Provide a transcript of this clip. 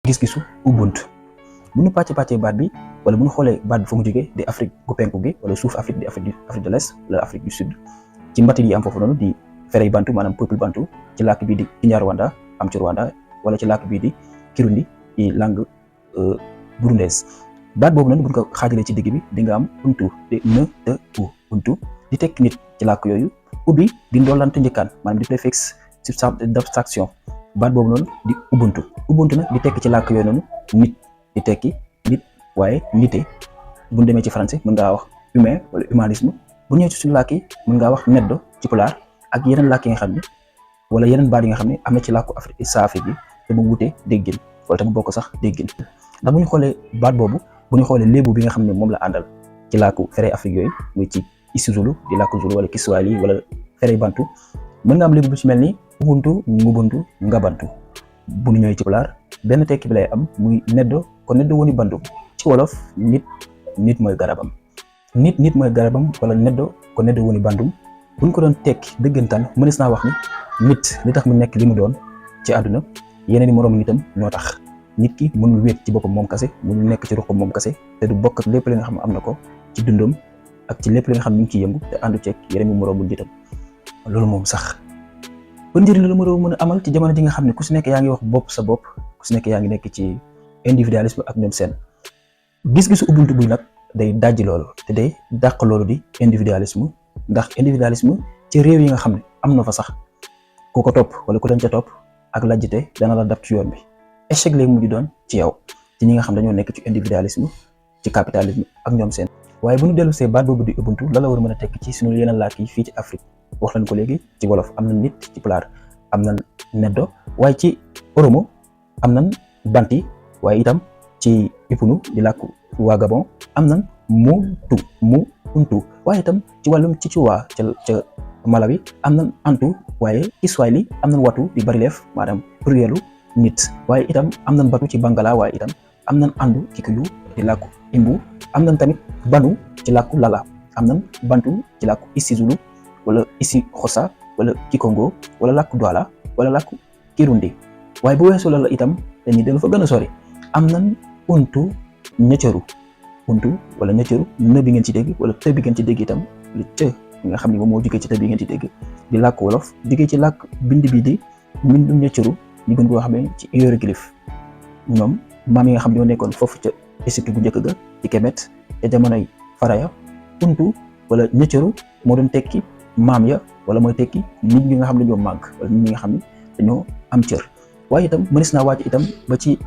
gis-gisu ubuntu bu ñu pàccee baat bi wala bu ñu xoolee baat bi fa mu jógee di Afrique gu penku gi wala suuf Afrique di Afrique de l'Est wala Afrique du Sud ci mbatit yi am foofu noonu di ferey bantu maanaam peuple bantu ci làkk bii di Kinyarwanda am ci Rwanda wala ci làkk bii di Kirundi di langue burundaise baat boobu noonu bu ñu ko xaajalee ci digg bi di nga am untu di ne te u untu di tekki nit ci làkk yooyu ubbi di ndollante njëkkaan maanaam di préfixe d'abstraction baat boobu noonu di ubuntu nag di tekki ci làkk yooyu noonu nit di tekki nit waaye nite bu ñu demee ci français mën ngaa wax humain wala humanisme bu ñëwee ci suñu làkk yi mën ngaa wax neddo ci pulaar ak yeneen làkk yi nga xam ne wala yeneen baat yi nga xam ne am na ci làkku Afrique sa Afrique yi te mu wutee déggin wala te mu bokk sax déggin ndax bu ñu xoolee baat boobu bu ñu xoolee léebu bi nga xam ne moom la àndal ci làkku ferey Afrique yooyu muy ci isiZulu di làkku Zulu wala Kiswahili wala ferey bantu mën nga am léebu bu ci mel ni ubuntu ngubuntu ngabantu bu ñu ñëwee ci pulaar benn tekki bi lay am muy neddo ko neddo woni bandum ci wolof nit mooy garabam nit mooy garabam wala neddo ko neddo woni bandum buñ ko doon tekki dëggantaan mënees naa wax ni nit li tax mu nekk li mu doon ci àdduna yeneen i moroom nitam ñoo tax nit ki mënul wéet ci boppam moom kase mënul nekk ci ruxam moom kase te du bokk ak lépp li nga xam ne am na ko ci dundam ak ci lépp li nga xam ne mi ngi ciy yëngu te àndu ceeg yeneen i moroomu nitam loolu moom sax ban njëriñ la moroom mën a amal ci jamono ji nga xam ne ku si nekk yaa ngi wax bopp sa bopp ku si nekk yaa ngi nekk ci individualisme ak ñoom seen gis-gisu ubuntu buy nag day dajji loolu te day dàq loolu di individualisme ndax individualisme ci réew yi nga xam ne am na fa sax ku ko topp wala ku leen ca topp ak lajjite dana la dab ci yoon bi échec lay mujj doon ci yow ci ñi nga xam dañoo nekk ci individualisme ci capitalisme ak ñoom seen waaye bu ñu dellu see baat boobu di ubuntu la la war a mën a tekk ci suñu yeneen làkk yi fii ci Afrique wax nañ ko léegi ci wolof am na nit ci pulaar am na neddo waaye ci oromo am nañ banti waaye itam ci ipunu di làkku waa Gabon am nañ mu untu waaye itam ci wàllum ci waa ca Malawi am nañ antu waaye Kiswahili am nañ watu di barileef maanaam plurielu nit waaye itam am nañ batu ci Bangala waaye itam am nañ andu Kikuyu di làkku Imbu am nañ tamit banu ci làkku Lala am nañ bantu ci làkku isiZulu wala isi Xhosa wala Kikongo wala làkku Douala wala làkku Kirundi waaye bu weesoo la itam dañuy dellu fa gën a sori am nañ untu ñëcëru untu wala ñëcëru në bi ngeen ci dégg wala të bi ngeen ci dégg itam lu të nga xam ne moom moo jógee ci të bi ngeen ci dégg di làkk wolof jógee ci làkk bind bi di mbindum ñëcëru ñu gën koo xamee ci hiéroglyphe ñoom maam yi nga xam ne ñoo nekkoon foofu ca Égypte bu njëkk ga ci Kemet ca jamonoy Faraya untu wala ñëcëru moo doon tekki maam ya wala mooy tekki nit ñi nga xam ne ñoo màgg wala nit ñi nga xam ne dañoo am cër waaye itam mënees naa wàcc itam ba ci